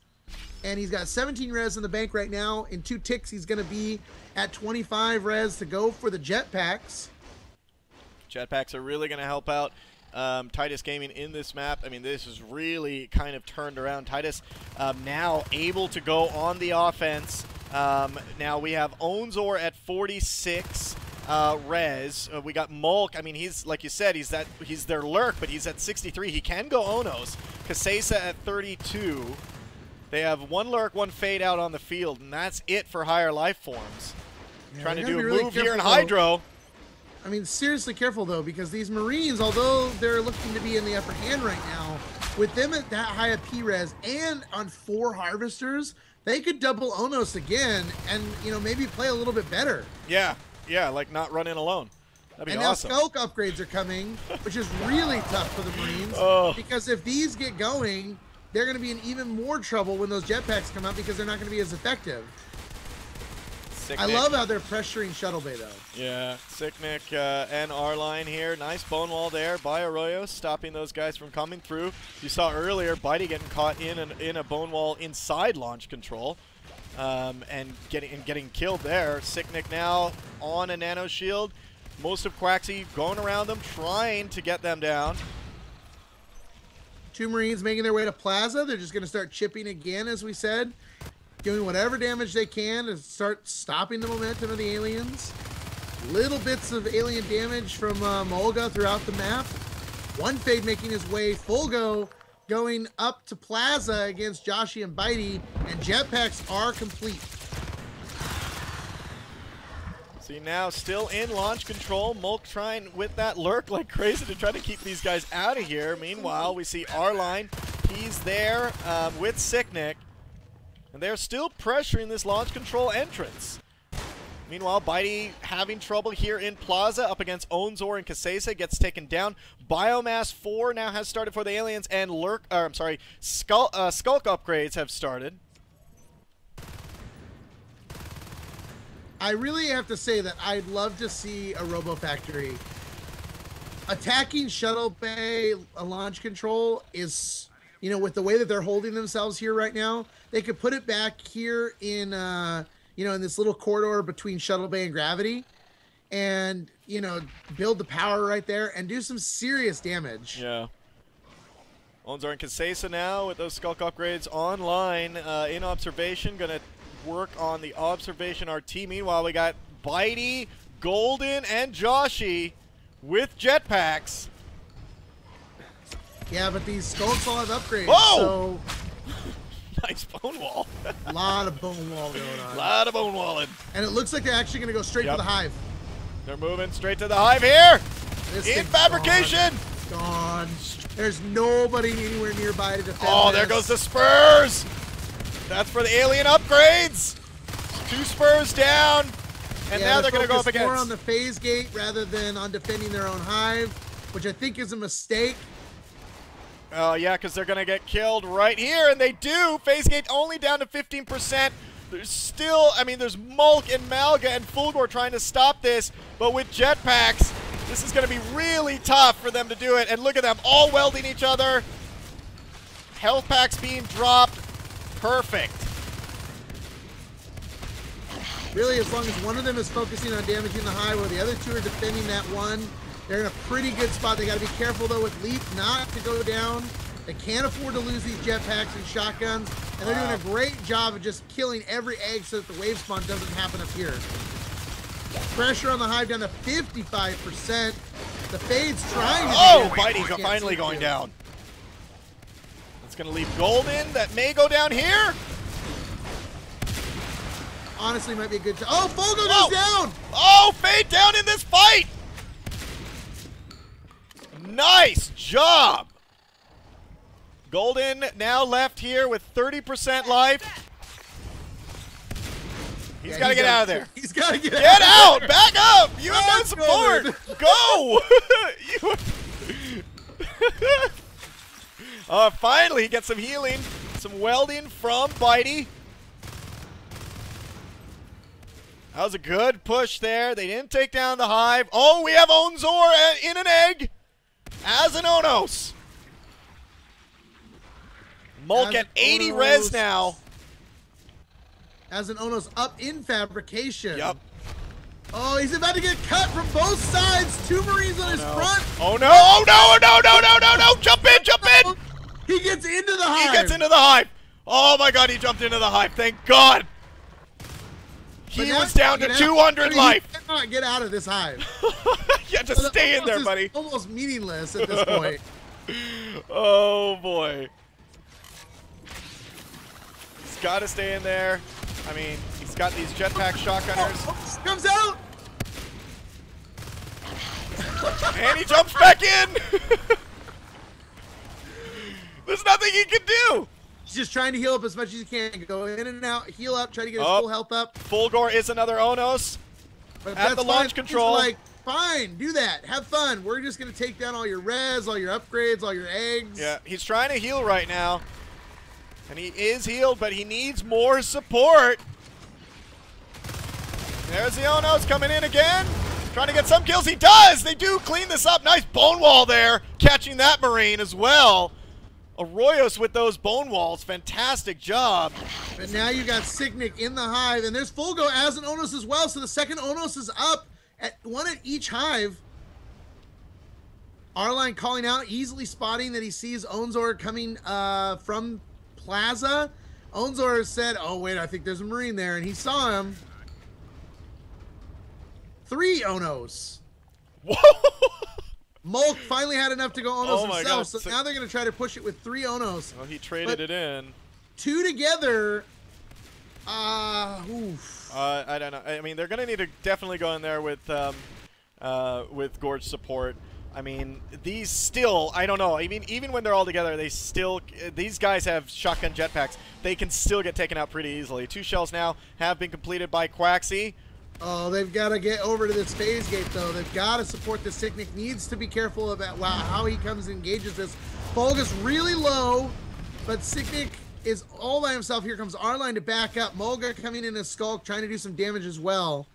Speaker 2: And he's got 17 res in the bank right now. In 2 ticks, he's going to be at 25 res to go for the jetpacks.
Speaker 1: Jetpacks are really going to help out Titus Gaming in this map. I mean, this is really kind of turned around. Titus now able to go on the offense. Now we have Onzor at 46 res. We got Mulk. I mean, he's, like you said, he's their lurk, but he's at 63. He can go Onos. Kasesa at 32. They have 1 lurk, 1 fade out on the field, and that's it for higher life forms. Yeah, trying to do a really move here in Hydro.
Speaker 2: I mean, seriously careful, though, because these Marines, although they're looking to be in the upper hand right now, with them at that high a P-res and on 4 harvesters, they could double Onos again and, you know, maybe play a little bit better.
Speaker 1: Yeah, like not run in alone. That'd be awesome.
Speaker 2: Now Skulk upgrades are coming, which is really tough for the Marines. Because if these get going, they're going to be in even more trouble when those jetpacks come out because they're not going to be as effective. I love how they're pressuring Shuttle Bay, though.
Speaker 1: Yeah, Sicknick and R-Line here. Nice bone wall there by Arroyo, stopping those guys from coming through. You saw earlier Bitey getting caught in a bone wall inside launch control and getting killed there. Sicknick now on a nano shield. Most of Quaxy going around them, trying to get them down.
Speaker 2: 2 Marines making their way to Plaza. They're just going to start chipping again, as we said. Doing whatever damage they can to start stopping the momentum of the aliens. Little bits of alien damage from Molga throughout the map. 1 fade making his way full go, going up to Plaza against Joshi and Bitey, and jetpacks are complete.
Speaker 1: See, now still in launch control. Mulk trying with that lurk like crazy to try to keep these guys out of here. Meanwhile, we see R-Line. He's there with Sicknick. And they're still pressuring this launch control entrance. Meanwhile, Bitey having trouble here in Plaza up against Onzor and Kasesa, gets taken down. Biomass 4 now has started for the aliens, and Skulk upgrades have started.
Speaker 2: I really have to say that I'd love to see a Robo Factory. Attacking Shuttle Bay launch control is, you know, with the way that they're holding themselves here right now, they could put it back here in, you know, in this little corridor between Shuttle Bay and Gravity and, you know, build the power right there and do some serious damage.
Speaker 1: Yeah. Onzor and Kasesa now with those Skulk upgrades online in observation. Going to work on the observation RT. Meanwhile, we got Bitey Golden and Joshy with jetpacks.
Speaker 2: Yeah, but these skulks all have upgrades.
Speaker 1: Whoa!
Speaker 2: So
Speaker 1: Nice bone wall.
Speaker 2: a lot of bone wall going on.
Speaker 1: A lot of bone walling.
Speaker 2: And it looks like they're actually going to go straight to the hive.
Speaker 1: They're moving straight to the hive here.
Speaker 2: This
Speaker 1: In
Speaker 2: thing's
Speaker 1: fabrication.
Speaker 2: Gone. There's nobody anywhere nearby to defend
Speaker 1: Oh, there goes the spurs. That's for the alien upgrades. 2 spurs down. And now they're going to go up against.
Speaker 2: More on the phase gate rather than on defending their own hive, which I think is a mistake.
Speaker 1: Oh, yeah, because they're going to get killed right here, and they do. Phase gate only down to 15%. There's still, I mean, there's Mulk and Malga and Fulgor trying to stop this, but with jetpacks, this is going to be really tough for them to do it. And look at them, all welding each other. Health packs being dropped. Perfect.
Speaker 2: Really, as long as one of them is focusing on damaging the hive, while the other 2 are defending that one, they're in a pretty good spot. They got to be careful, though, with Leap not to go down. They can't afford to lose these jetpacks and shotguns, and they're doing a great job of just killing every egg so that the wave spawn doesn't happen up here. Pressure on the hive down to 55%. The Fade's trying to
Speaker 1: Oh, Bitey's finally going down. It's going to leave Golden. That may go down here.
Speaker 2: Honestly, might be a good time. Oh, Fogo goes down!
Speaker 1: Oh, Fade down in this fight! Nice job! Golden now left here with 30% life. He's got to get out of there.
Speaker 2: He's got to get
Speaker 1: out! Back up! You have no support! Go! Finally, he gets some healing, some welding from Bitey. That was a good push there. They didn't take down the hive. Oh, we have Onzor in an egg as an Onos. Mulk at 80 res now.
Speaker 2: As an Onos up in fabrication.
Speaker 1: Yep.
Speaker 2: Oh, he's about to get cut from both sides. 2 Marines on his front.
Speaker 1: Oh no, oh no, oh no, no, no, no, no. Jump in, jump in.
Speaker 2: He gets into the hive.
Speaker 1: He gets into the hive. Oh my god, he jumped into the hive. Thank God. He was down to 200 life.
Speaker 2: He cannot get out of this hive.
Speaker 1: Yeah, just stay in there, buddy.
Speaker 2: Almost meaningless at this point.
Speaker 1: Oh boy. He's got to stay in there. I mean, he's got these jetpack shotgunners.
Speaker 2: Comes out.
Speaker 1: And he jumps back in. There's nothing he can do.
Speaker 2: He's just trying to heal up as much as he can. Go in and out, heal up, try to get his full health up.
Speaker 1: Fulgor is another Onos at the launch control.
Speaker 2: He's like, fine, do that. Have fun. We're just going to take down all your res, all your upgrades, all your eggs.
Speaker 1: Yeah, he's trying to heal right now. And he is healed, but he needs more support. There's the Onos coming in again. Trying to get some kills. He does! They do clean this up. Nice bone wall there. Catching that Marine as well. Arroyos with those bone walls. Fantastic job.
Speaker 2: But now you got Signic in the hive, and there's Fulgo as an Onos as well. So the second Onos is up at 1 at each hive. Arline calling out, easily spotting that he sees Onzor coming from Plaza. Onzor said, oh wait, I think there's a Marine there, and he saw him. 3 Onos.
Speaker 1: Whoa!
Speaker 2: Mulk finally had enough to go Onos himself,
Speaker 1: God.
Speaker 2: so now they're going to try to push it with 3 Onos.
Speaker 1: Well, he traded it in.
Speaker 2: 2 together. Oof.
Speaker 1: I don't know. I mean, they're going to need to definitely go in there with Gorge support. I mean, these still, I don't know. I mean, even when they're all together, they still, these guys have shotgun jetpacks. They can still get taken out pretty easily. 2 shells now have been completed by Quaxy.
Speaker 2: Oh, they've got to get over to this phase gate, though. They've got to support the Signic. Needs to be careful about how he comes and engages this. Fulgus really low, but Signic is all by himself. Here comes Arline to back up. Mulga coming in as Skulk, trying to do some damage as well.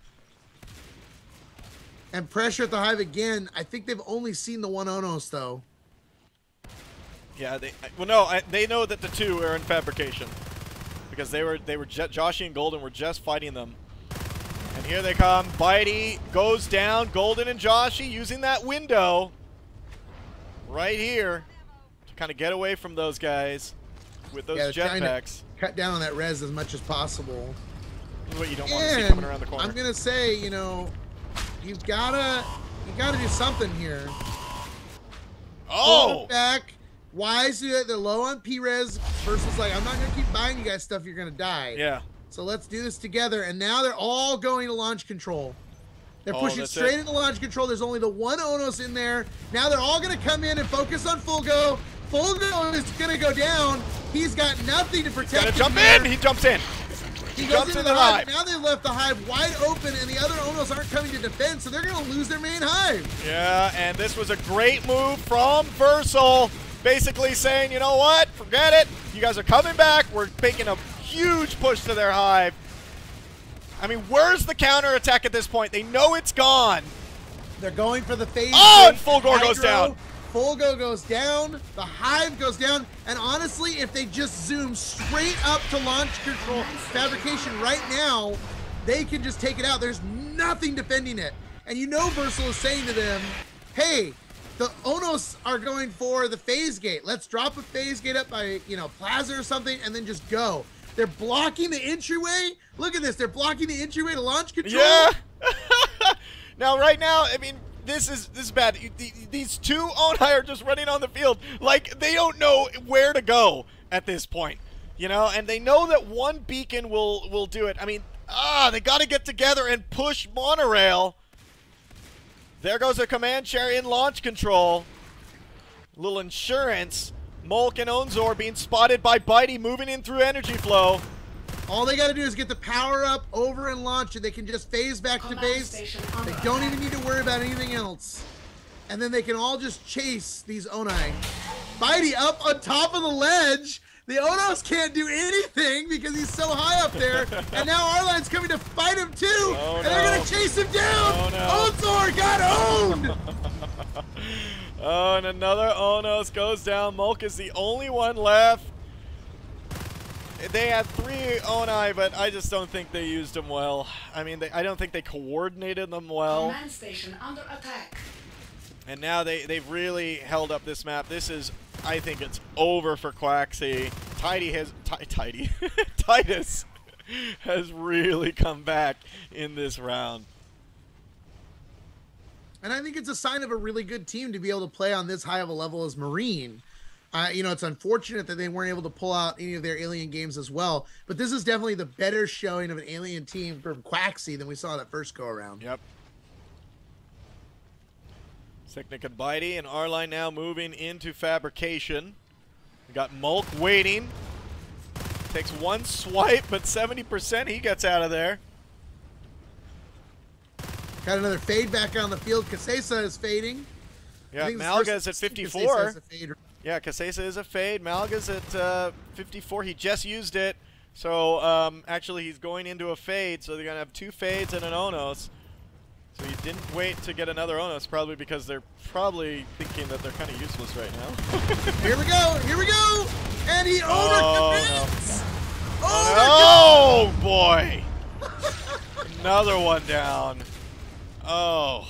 Speaker 2: And pressure at the hive again. I think they've only seen the 1 Onos, though.
Speaker 1: Yeah, they know that the 2 are in fabrication because Joshy and Golden were just fighting them. And here they come. Bitey goes down. Golden and Joshy using that window right here to kind of get away from those guys with those jetpacks.
Speaker 2: Cut down on that res as much as possible.
Speaker 1: What you don't want to see coming around the corner.
Speaker 2: I'm going to say, you know, You gotta do something here.
Speaker 1: Oh!
Speaker 2: Back. Wise, they're low on P-Res. Versus like, I'm not gonna keep buying you guys stuff. You're gonna die.
Speaker 1: Yeah.
Speaker 2: So let's do this together. And now they're all going to launch control. They're pushing straight into launch control. There's only the one Onos in there. Now they're all gonna come in and focus on Fulgo. Fulgo is gonna go down. He's got nothing to protect him.
Speaker 1: Gotta jump in. He jumps in.
Speaker 2: He goes into the hive. Now they left the hive wide open, and the other Onos aren't coming to defend, so they're going to lose their main hive.
Speaker 1: Yeah, and this was a great move from Versal, basically saying, you know what, forget it. You guys are coming back. We're making a huge push to their hive. I mean, where's the counterattack at this point? They know it's gone.
Speaker 2: They're going for the phase.
Speaker 1: Oh, and Fulgore goes down.
Speaker 2: Fulgo goes down, the hive goes down, and honestly, if they just zoom straight up to launch control fabrication right now, they can just take it out. There's nothing defending it. And you know Versal is saying to them, hey, the Onos are going for the phase gate. Let's drop a phase gate up by, you know, Plaza or something, and then just go. They're blocking the entryway. Look at this. They're blocking the entryway to launch control.
Speaker 1: Yeah. Now, right now, I mean, this is bad. These two Onai are just running on the field like they don't know where to go at this point, you know, and they know that one beacon will do it. I mean, they got to get together and push Monorail. There goes a command chair in launch control. Little insurance. Molk and Onzor being spotted by Bitey, moving in through energy flow.
Speaker 2: All they got to do is get the power up over and launch, and they can just phase back to base. They don't even need to worry about anything else. And then they can all just chase these Onai. Bitey up on top of the ledge. The Onos can't do anything because he's so high up there. And now Arline's coming to fight him too.
Speaker 1: Oh,
Speaker 2: and they're going to chase him down.
Speaker 1: Oh, no.
Speaker 2: Onzor got owned.
Speaker 1: Oh, and another Onos goes down. Molk is the only one left. They had 3 Onai, but I just don't think they used them well. I mean, I don't think they coordinated them well.
Speaker 3: Command station under attack.
Speaker 1: And now they've really held up this map. This is, I think it's over for Quaxy. Titus has really come back in this round.
Speaker 2: And I think it's a sign of a really good team to be able to play on this high of a level as Marine. You know, it's unfortunate that they weren't able to pull out any of their alien games as well, but this is definitely the better showing of an alien team from Quaxy than we saw that first go around.
Speaker 1: Yep. Sicknick and Bitey and Arline now moving into fabrication. We got Molk waiting. Takes one swipe, but 70% he gets out of there.
Speaker 2: Got another fade back on the field. Kasesa is fading.
Speaker 1: Yeah, Malga's at 54. Yeah, Kasesa is a fade. Malga's at 54. He just used it. So, actually, he's going into a fade. So, they're going to have 2 fades and an Onos. So, he didn't wait to get another Onos, probably because they're probably thinking that they're kind of useless right now.
Speaker 2: Here we go. Here we go. And he overcommits.
Speaker 1: Oh, no. Oh, boy. Another one down. Oh.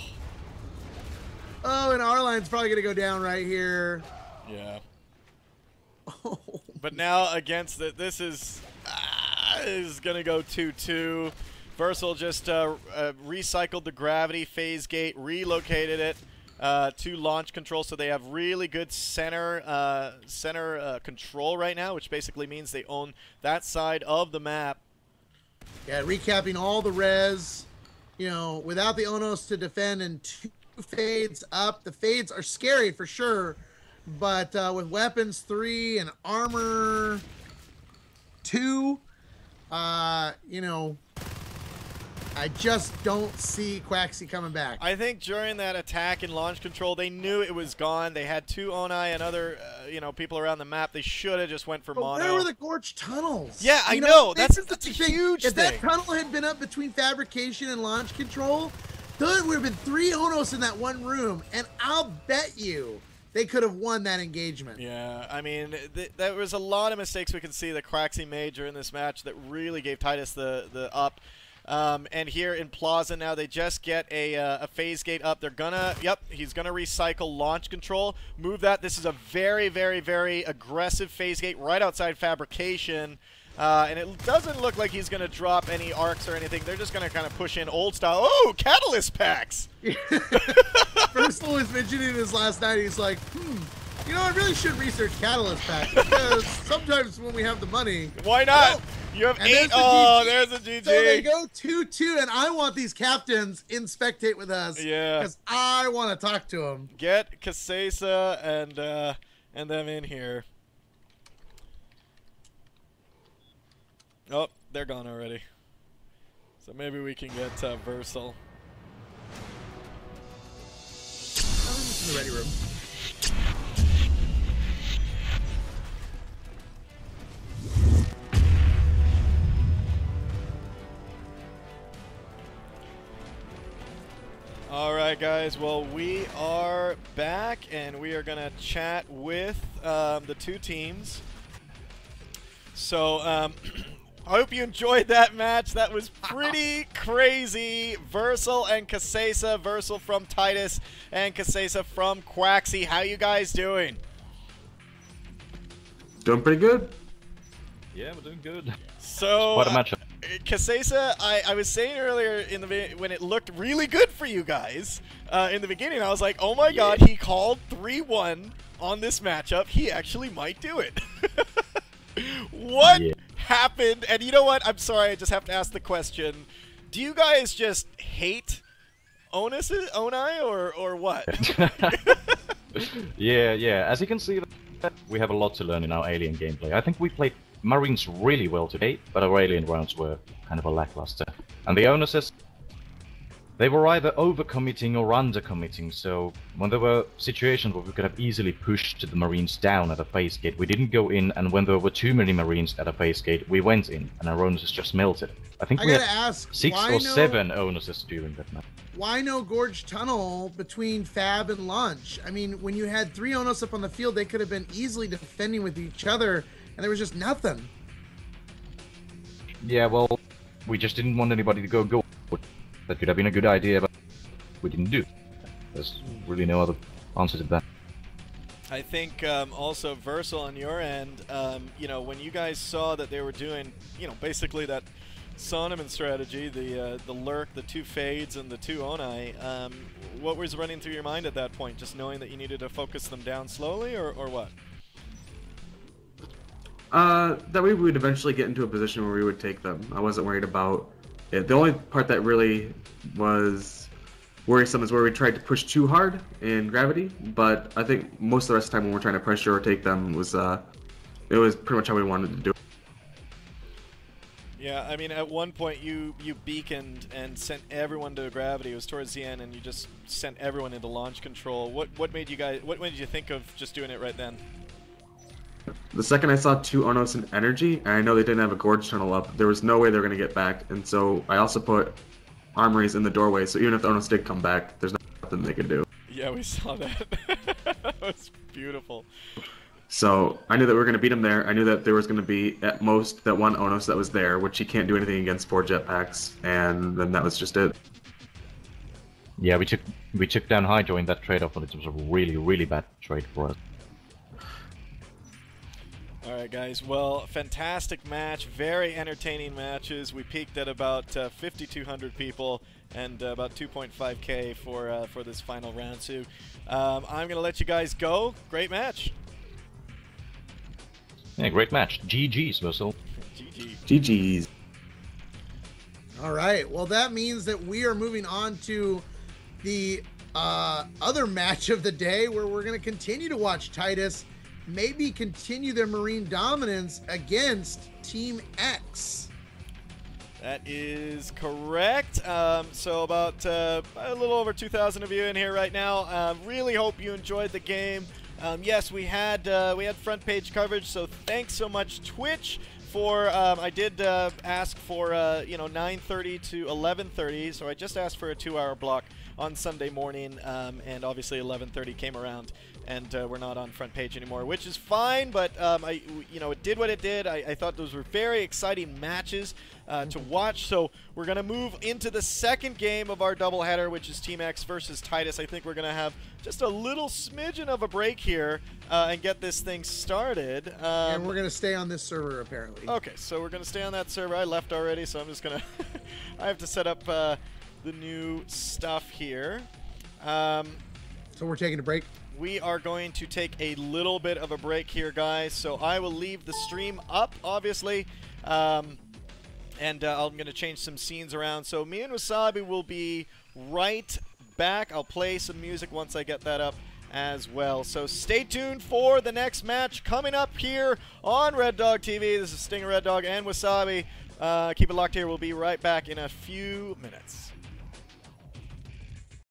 Speaker 2: Oh, and Arline's probably going to go down right here.
Speaker 1: Yeah.
Speaker 2: Oh.
Speaker 1: But now against this is going to go 2-2. Versal just recycled the gravity phase gate, relocated it to launch control, so they have really good center control right now, which basically means they own that side of the map.
Speaker 2: Yeah, recapping all the res. You know, without the Onos to defend and 2 fades up. The fades are scary for sure, but with weapons 3 and armor 2, you know, I just don't see Quaxy coming back.
Speaker 1: I think during that attack and launch control, they knew it was gone. They had 2 Onai and other, you know, people around the map. They should have just went for mono.
Speaker 2: Where were the Gorge tunnels?
Speaker 1: Yeah, I know. That's a huge thing.
Speaker 2: If that tunnel had been up between fabrication and launch control, there would have been 3 Onos in that one room, and I'll bet you they could have won that engagement.
Speaker 1: Yeah, I mean, there was a lot of mistakes we can see that Quaxy made during this match that really gave Titus the up. And here in Plaza now, they just get a phase gate up. They're gonna, yep, he's gonna recycle launch control, move that. This is a very, very, very aggressive phase gate right outside fabrication. And it doesn't look like he's going to drop any arcs or anything. They're just going to kind of push in old style. Oh, catalyst packs!
Speaker 2: Versal was mentioning this last night. He's like, you know, I really should research catalyst packs because sometimes when we have the money.
Speaker 1: Why not?
Speaker 2: Well,
Speaker 1: you have
Speaker 2: and
Speaker 1: 8. Oh, there's a GG.
Speaker 2: So they go 2-2, and I want these captains in spectate with us.
Speaker 1: Yeah.
Speaker 2: Because I want to talk to them.
Speaker 1: Get Quaxy and them in here. Oh, they're gone already. So maybe we can get Versal.
Speaker 2: In the ready room.
Speaker 1: Alright guys, well we are back and we are going to chat with the two teams. So I hope you enjoyed that match. That was pretty crazy. Versal and Quaxy. Versal from Titus and Quaxy from Quaxy. How you guys doing?
Speaker 4: Doing pretty good.
Speaker 5: Yeah, we're doing good.
Speaker 1: So
Speaker 5: What a matchup.
Speaker 1: Quaxy, I was saying earlier in the when it looked really good for you guys in the beginning, I was like, oh my god, he called 3-1 on this matchup. He actually might do it. What happened? And you know what? I'm sorry, I just have to ask the question. Do you guys just hate Onai or what?
Speaker 5: Yeah. As you can see, we have a lot to learn in our alien gameplay. I think we played Marines really well today, but our alien rounds were kind of a lackluster. And the onuses, they were either overcommitting or undercommitting, so when there were situations where we could have easily pushed the Marines down at a phase gate, we didn't go in, and when there were too many Marines at a phase gate, we went in, and our onuses just melted. I think we
Speaker 2: gotta
Speaker 5: had
Speaker 2: ask,
Speaker 5: 6 or 7 onuses during that match.
Speaker 2: Why no Gorge Tunnel between Fab and Launch? I mean, when you had 3 Onos up on the field, they could have been easily defending with each other, and there was just nothing.
Speaker 5: Yeah, well, we just didn't want anybody to go. That could have been a good idea, but we didn't do. There's really no other answer to that.
Speaker 1: I think also Versal on your end, you know, when you guys saw that they were doing, you know, basically that Sonoman strategy, the lurk, the 2 fades, and the 2 Onai, what was running through your mind at that point? Just knowing that you needed to focus them down slowly, or what?
Speaker 4: That we would eventually get into a position where we would take them. I wasn't worried about it. The only part that really was worrisome is where we tried to push too hard in gravity, but I think most of the rest of the time when we're trying to pressure or take them was it was pretty much how we wanted to do it.
Speaker 1: Yeah, I mean, at one point you beaconed and sent everyone to gravity. It was towards the end, and you just sent everyone into launch control. What made you guys? What made you think of just doing it right then?
Speaker 4: The second I saw 2 Onos in energy, and I know they didn't have a Gorge Tunnel up, there was no way they were going to get back, and so I also put armories in the doorway, so even if the Onos did come back, there's nothing they could do.
Speaker 1: Yeah, we saw that. That was beautiful.
Speaker 4: So I knew that we were going to beat them there. I knew that there was going to be at most that 1 Onos that was there, which he can't do anything against 4 jetpacks, and then that was just it.
Speaker 5: Yeah, we took down Hydro in that trade-off, but it was a really bad trade for us.
Speaker 1: Alright guys, well, fantastic match, very entertaining matches. We peaked at about 5,200 people and about 2.5k for this final round. So I'm going to let you guys go. Great match.
Speaker 5: Yeah, great match. GG's, Versal.
Speaker 1: GG.
Speaker 4: GG's.
Speaker 2: All right, well, that means that we are moving on to the other match of the day where we're going to continue to watch Titus maybe continue their Marine dominance against Team X.
Speaker 1: That is correct. So about a little over 2,000 of you in here right now. Really hope you enjoyed the game. Yes, we had front page coverage, so thanks so much, Twitch. For I did ask for 9:30 to 11:30, so I just asked for a 2-hour block on Sunday morning, and obviously 11:30 came around, and we're not on front page anymore, which is fine. But it did what it did. I thought those were very exciting matches. to watch. So we're going to move into the second game of our doubleheader, which is Team X versus Titus. I think we're going to have just a little smidgen of a break here and get this thing started.
Speaker 2: And we're going to stay on this server, apparently.
Speaker 1: Okay, so we're going to stay on that server. I left already, so I'm just going to... I have to set up the new stuff here.
Speaker 2: So we're taking a break?
Speaker 1: We are going to take a little bit of a break here, guys. So I will leave the stream up, obviously. And I'm going to change some scenes around. So me and Wasabi will be right back. I'll play some music once I get that up as well. So stay tuned for the next match coming up here on REDDOG.TV. This is Stinger, Red Dog, and Wasabi. Keep it locked here. We'll be right back in a few minutes.